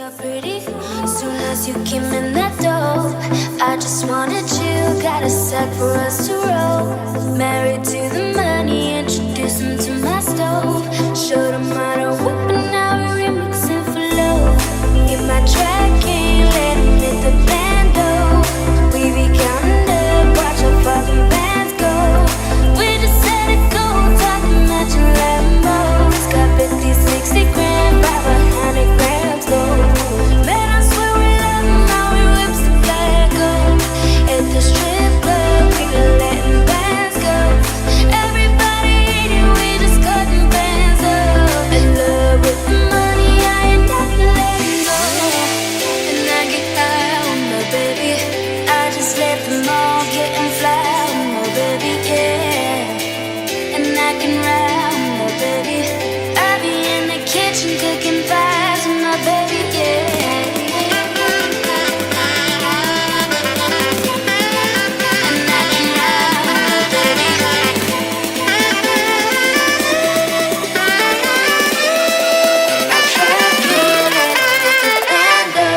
so pretty. Soon as you came in that door, I just wanted you. Got a sack for us to roll. Married to the money, introduced him to my stove. Showed him how to whip and now we're remixing for low. Get my track in, let him hit the bando. We be counting up, watch our fucking bands go. We just let it go, talking matching Lambos. Got 50, 60 grand, 500 grams gold. Man, I swear we love him, how he whips the flag up. At the strip club, we letting bands go. Everybody hating, we just cutting bands up. In love with the money, I ain't not letting go. And I get high on my baby. I just let them all get and fly on my baby, yeah. And I can ride on my baby. I be in the kitchen cooking pies with my baby, yeah. And I can ride on my baby. I try to let the band go.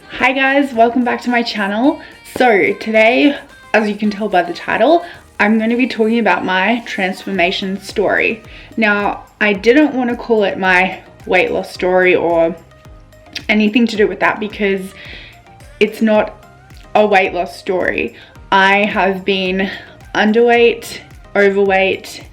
Hi guys, welcome back to my channel. So today, as you can tell by the title, I'm going to be talking about my transformation story. Now, I didn't want to call it my weight loss story or anything to do with that because it's not a weight loss story. I have been underweight, overweight,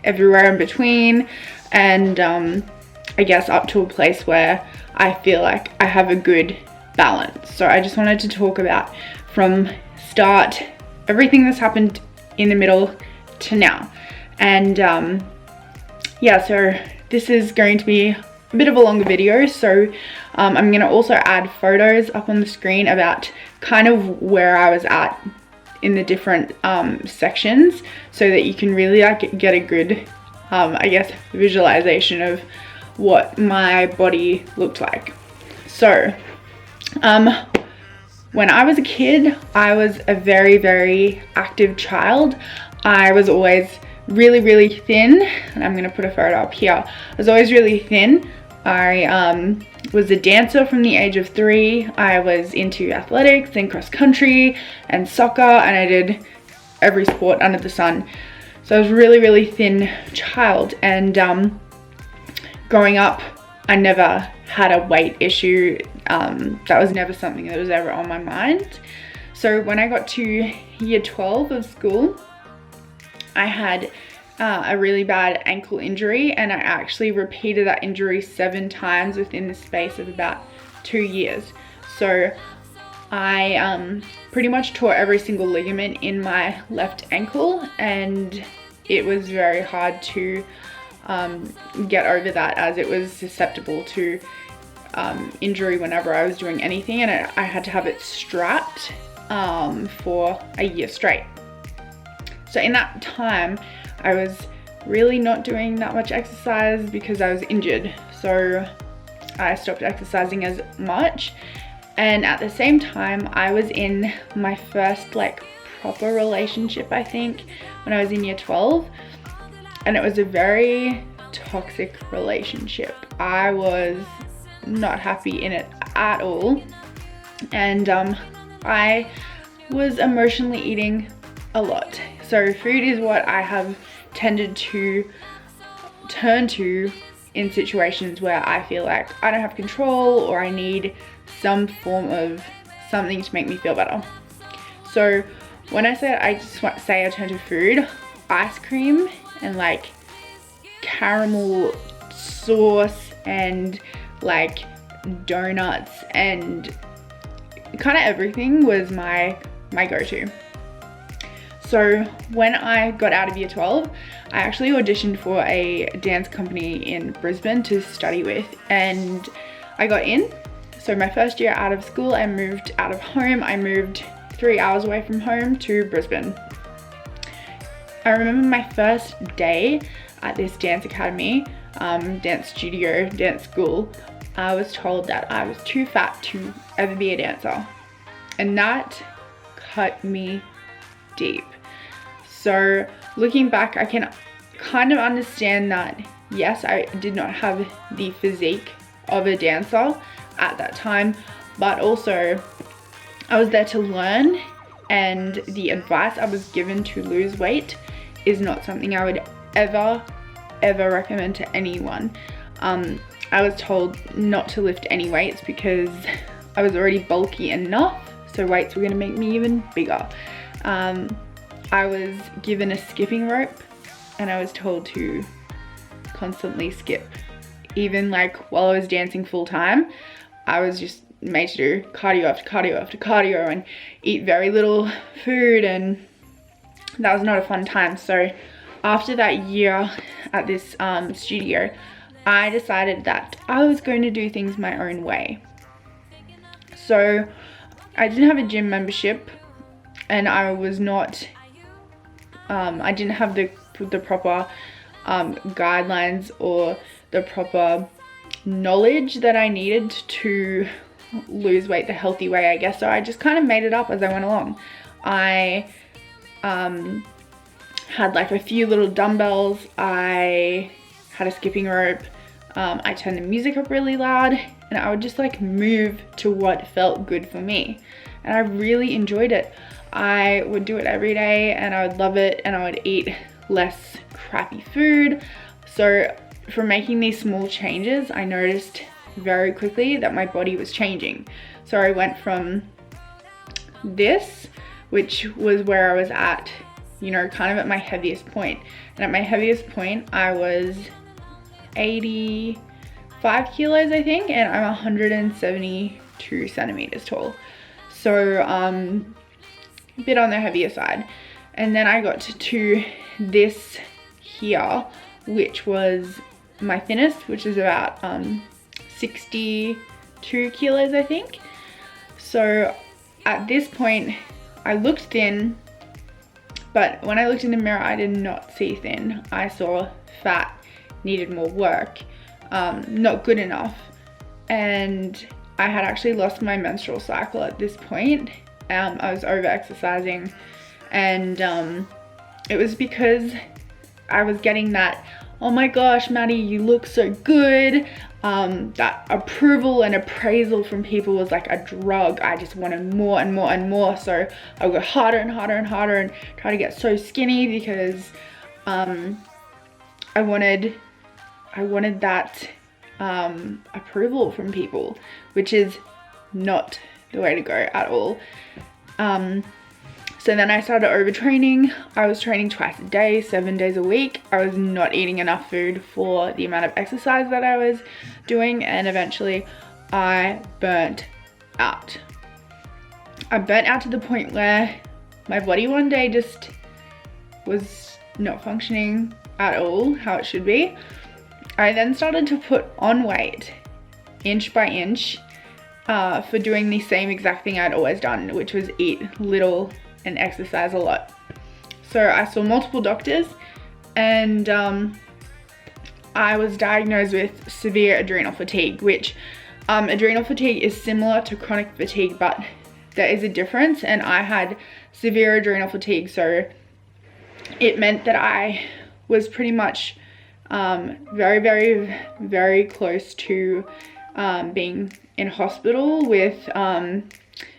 everywhere in between, and I guess up to a place where I feel like I have a good balance. So I just wanted to talk about from start everything that's happened in the middle to now. And yeah, so this is going to be a bit of a longer video, so I'm going to also add photos up on the screen about kind of where I was at in the different sections, so that you can really like get a good I guess visualization of what my body looked like. So when I was a kid, I was a very, very active child. I was always really, really thin, and I'm gonna put a photo up here. I was always really thin. I was a dancer from the age of 3. I was into athletics and cross country and soccer, and I did every sport under the sun. So I was a really, really thin child, and growing up, I never had a weight issue. That was never something that was ever on my mind. So when I got to year 12 of school, I had a really bad ankle injury, and I actually repeated that injury 7 times within the space of about 2 years. So I pretty much tore every single ligament in my left ankle, and it was very hard to get over that, as it was susceptible to injury whenever I was doing anything, and I had to have it strapped for a year straight. So in that time, I was really not doing that much exercise because I was injured. So I stopped exercising as much, And at the same time, I was in my first like proper relationship, I think, when I was in year 12. And it was a very toxic relationship. I was not happy in it at all. And I was emotionally eating a lot. So food is what I have tended to turn to in situations where I feel like I don't have control or I need some form of something to make me feel better. So when I say I just say I turn to food, ice cream and like caramel sauce and like donuts and kind of everything was my go-to. So when I got out of year 12, I actually auditioned for a dance company in Brisbane to study with, and I got in. So my first year out of school, I moved out of home. I moved 3 hours away from home to Brisbane. I remember my first day at this dance academy, dance studio, dance school. I was told that I was too fat to ever be a dancer, and that cut me deep. So looking back, I can kind of understand that, yes, I did not have the physique of a dancer at that time, but also I was there to learn, and the advice I was given to lose weight is not something I would ever recommend to anyone. I was told not to lift any weights because I was already bulky enough, so weights were gonna make me even bigger. I was given a skipping rope and I was told to constantly skip. Even like while I was dancing full time, I was just made to do cardio after cardio after cardio and eat very little food, and that was not a fun time. So after that year at this studio, I decided that I was going to do things my own way. So I didn't have a gym membership, and I was not, I didn't have the proper guidelines or the proper knowledge that I needed to lose weight the healthy way, I guess. So I just kind of made it up as I went along. I had like a few little dumbbells, I had a skipping rope, I turned the music up really loud, and I would just like move to what felt good for me. And I really enjoyed it. I would do it every day and I would love it, and I would eat less crappy food. So from making these small changes, I noticed very quickly that my body was changing. So I went from this, which was where I was at, you know, kind of at my heaviest point. And at my heaviest point, I was 85 kilos, I think, and I'm 172 centimeters tall. So a bit on the heavier side. And then I got to this here, which was my thinnest, which is about 62 kilos, I think. So at this point, I looked thin, but when I looked in the mirror, I did not see thin. I saw fat, needed more work, not good enough. And I had actually lost my menstrual cycle at this point. I was over exercising, and it was because I was getting that, oh my gosh, Maddie, you look so good. That approval and appraisal from people was like a drug. I just wanted more and more and more. So I would go harder and harder and harder and try to get so skinny because I wanted that approval from people, which is not the way to go at all. So then I started overtraining. I was training twice a day, 7 days a week. I was not eating enough food for the amount of exercise that I was doing, and eventually I burnt out. I burnt out to the point where my body one day just was not functioning at all how it should be. I then started to put on weight inch by inch for doing the same exact thing I'd always done, which was eat little and exercise a lot. So I saw multiple doctors, and I was diagnosed with severe adrenal fatigue, which Adrenal fatigue is similar to chronic fatigue, but there is a difference, and I had severe adrenal fatigue, so it meant that I was pretty much very close to being in hospital with on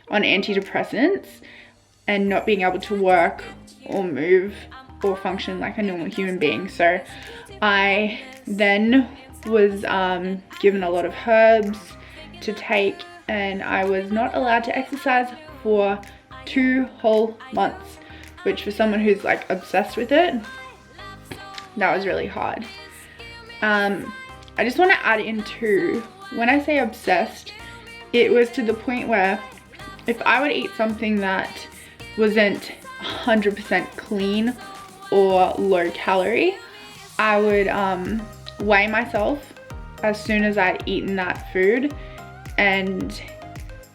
antidepressants and not being able to work or move or function like a normal human being. So I then was given a lot of herbs to take, and I was not allowed to exercise for 2 whole months, which for someone who's like obsessed with it, that was really hard. I just want to add in too, when I say obsessed, it was to the point where if I would eat something that wasn't 100% clean or low calorie, I would weigh myself as soon as I'd eaten that food, and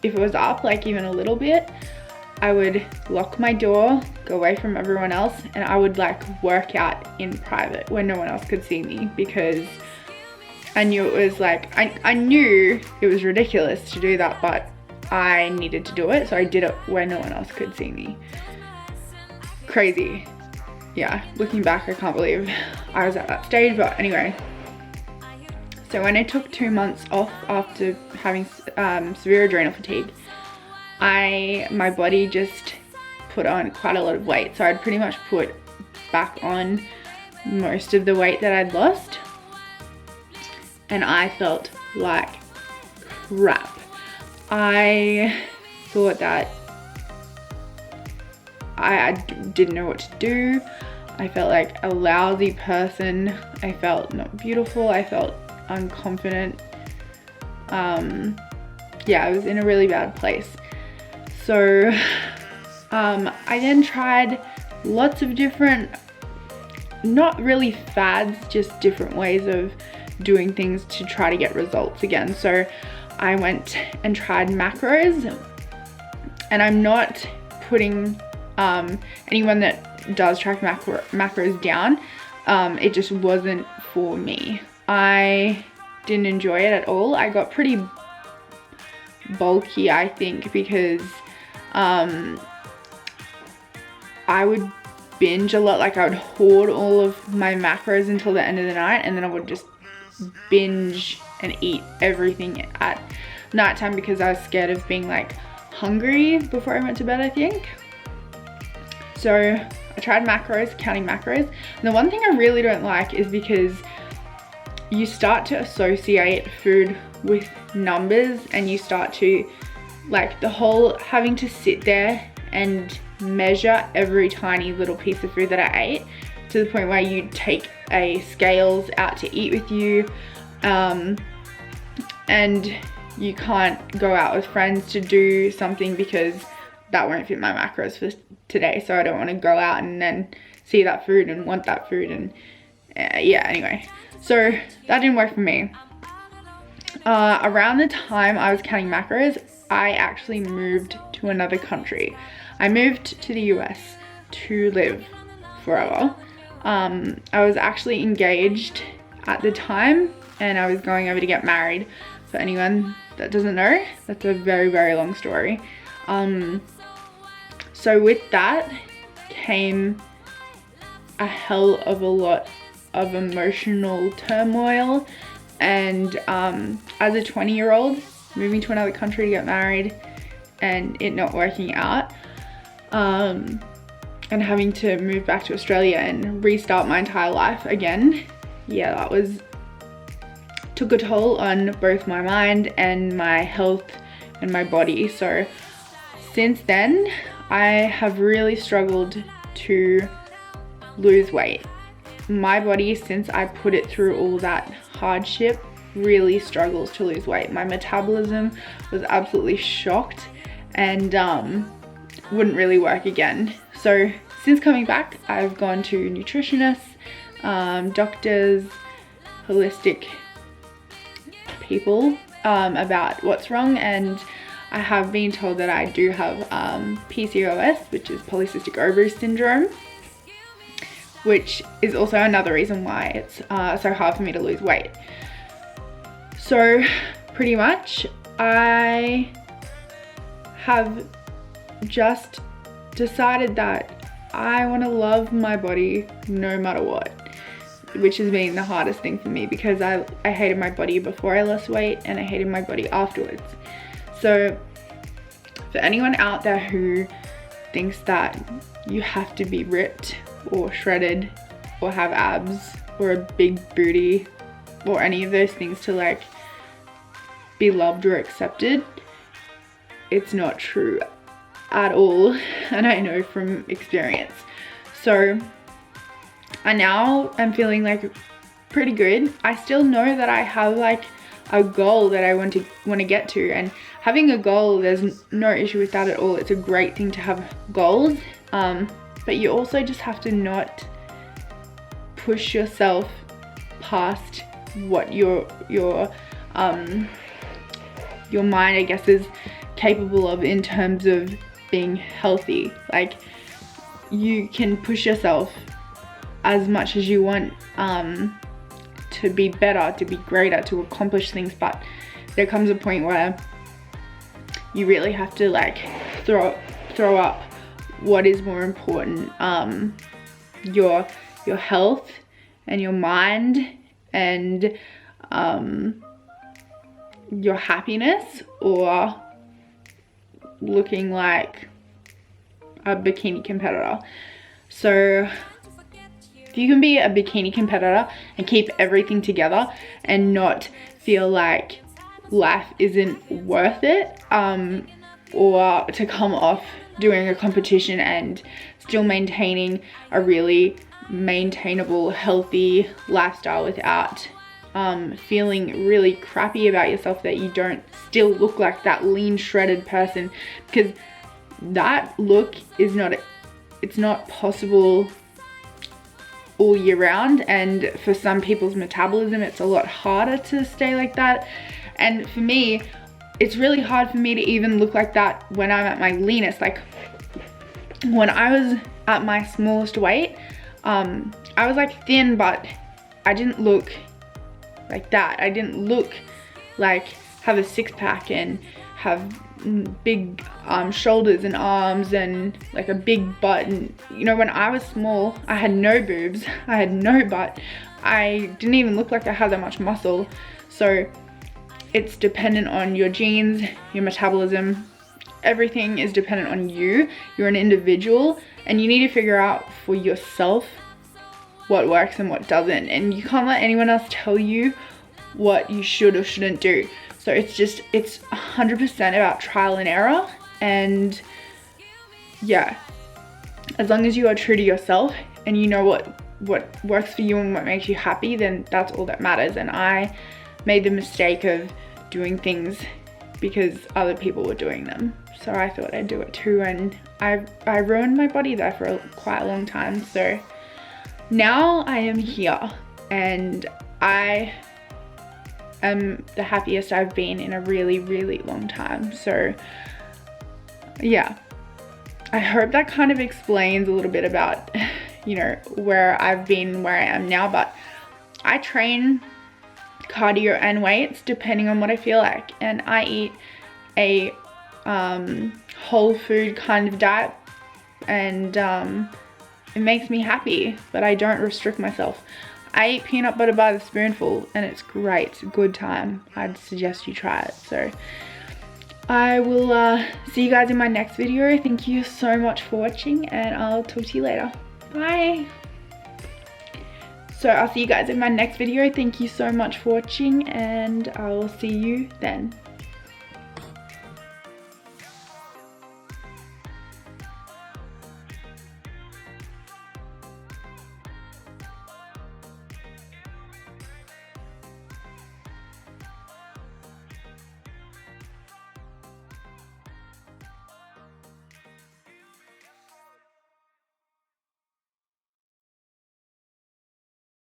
if it was up like even a little bit, I would lock my door, go away from everyone else, and I would like work out in private where no one else could see me, because I knew it was like, I knew it was ridiculous to do that, but I needed to do it, so I did it where no one else could see me. Crazy. Yeah, looking back, I can't believe I was at that stage, but anyway. So when I took 2 months off after having severe adrenal fatigue, my body just put on quite a lot of weight. So I'd pretty much put back on most of the weight that I'd lost, and I felt like crap. I thought that I didn't know what to do. I felt like a lousy person. I felt not beautiful. I felt unconfident. Yeah, I was in a really bad place. So I then tried lots of different, not really fads, just different ways of doing things to try to get results again. So I went and tried macros, and I'm not putting anyone that does track macros down. It just wasn't for me. I didn't enjoy it at all. I got pretty bulky, I think, because I would binge a lot. Like I would hoard all of my macros until the end of the night, and then I would just binge and eat everything at nighttime because I was scared of being like hungry before I went to bed, I think. So I tried macros, counting macros. And the one thing I really don't like is because you start to associate food with numbers, and you start to like the whole having to sit there and measure every tiny little piece of food that I ate, to the point where you take a scales out to eat with you, and you can't go out with friends to do something because that won't fit my macros for today. So I don't want to go out and then see that food and want that food, and yeah, anyway. So that didn't work for me. Around the time I was counting macros, I actually moved to another country. I moved to the US to live forever. I was actually engaged at the time, and I was going over to get married. For anyone that doesn't know, that's a very, very long story. So with that came a hell of a lot of emotional turmoil, and as a 20-year-old moving to another country to get married and it not working out, and having to move back to Australia and restart my entire life again, yeah, that took a toll on both my mind and my health and my body. So since then I have really struggled to lose weight. My body, since I put it through all that hardship, really struggles to lose weight. My metabolism was absolutely shocked and wouldn't really work again. So since coming back, I've gone to nutritionists, doctors, holistic people about what's wrong, and I have been told that I do have PCOS, which is polycystic ovary syndrome, which is also another reason why it's so hard for me to lose weight. So pretty much. I have just decided that I want to love my body no matter what, which has been the hardest thing for me because I hated my body before I lost weight and I hated my body afterwards. So for anyone out there who thinks that you have to be ripped or shredded or have abs or a big booty or any of those things to like be loved or accepted, it's not true at all, and I know from experience. So I now am feeling like pretty good. I still know that I have like a goal that I want to get to, and having a goal, there's no issue with that at all. It's a great thing to have goals, but you also just have to not push yourself past what your mind, I guess, is capable of in terms of being healthy. Like, you can push yourself as much as you want to be better, to be greater, to accomplish things, but there comes a point where you really have to like throw up what is more important, your health and your mind and your happiness, or looking like a bikini competitor. So if you can be a bikini competitor and keep everything together and not feel like life isn't worth it, or to come off doing a competition and still maintaining a really maintainable, healthy lifestyle without feeling really crappy about yourself that you don't still look like that lean, shredded person, because that look is not possible all year round, and for some people's metabolism it's a lot harder to stay like that. And for me, it's really hard for me to even look like that when I'm at my leanest. Like, when I was at my smallest weight, I was like thin, but I didn't look like that. I didn't look like have a six-pack and have big shoulders and arms and like a big butt. And you know, when I was small, I had no boobs, I had no butt, I didn't even look like I had that much muscle. So it's dependent on your genes, your metabolism, everything is dependent on you. You're an individual and you need to figure out for yourself what works and what doesn't, and you can't let anyone else tell you what you should or shouldn't do. So it's 100% about trial and error, and yeah, as long as you are true to yourself and you know what works for you and what makes you happy, then that's all that matters. And I made the mistake of doing things because other people were doing them, so I thought I'd do it too, and I ruined my body there for quite a long time. So now I am here and I am the happiest I've been in a really, really long time. So yeah, I hope that kind of explains a little bit about, you know, where I've been, where I am now. But I train cardio and weights depending on what I feel like, and I eat a whole food kind of diet, and it makes me happy, but I don't restrict myself. I eat peanut butter by the spoonful and it's great. It's a good time. I'd suggest you try it. So I will see you guys in my next video. Thank you so much for watching, and I'll talk to you later. Bye. So I'll see you guys in my next video. Thank you so much for watching, and I will see you then.